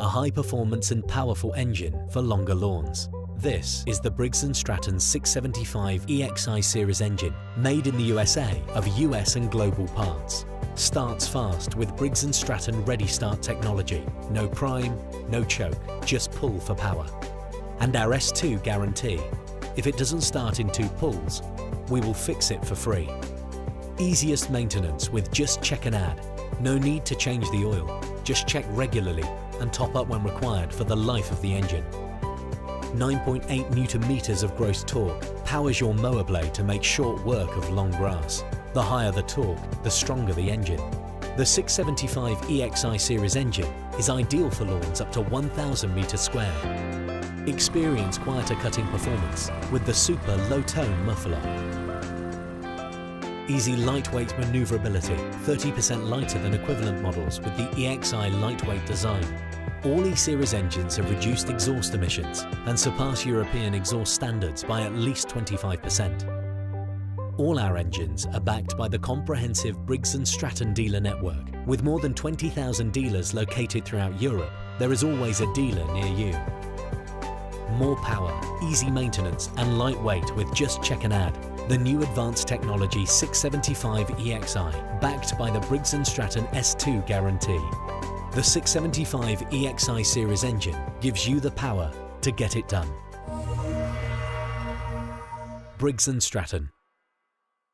a high-performance and powerful engine for longer lawns. This is the Briggs Stratton 675EXi series engine, made in the USA of US and global parts. Starts fast with Briggs Stratton Ready Start technology. No prime, no choke, just pull for power. And our S2 guarantee. If it doesn't start in 2 pulls, we will fix it for free. Easiest maintenance with just check and add. No need to change the oil, just check regularly and top up when required for the life of the engine. 9.8 Newton meters of gross torque powers your mower blade to make short work of long grass. The higher the torque, the stronger the engine. The 675EXi series engine is ideal for lawns up to 1,000 meters square. Experience quieter cutting performance with the super low-tone muffler. Easy lightweight maneuverability, 30% lighter than equivalent models with the EXi lightweight design. All E-Series engines have reduced exhaust emissions and surpass European exhaust standards by at least 25%. All our engines are backed by the comprehensive Briggs & Stratton dealer network. With more than 20,000 dealers located throughout Europe, there is always a dealer near you. More power, easy maintenance and lightweight with just check and add. The new advanced technology 675EXi, backed by the Briggs & Stratton S2 guarantee. The 675EXi series engine gives you the power to get it done. Briggs & Stratton.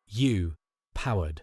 You powered.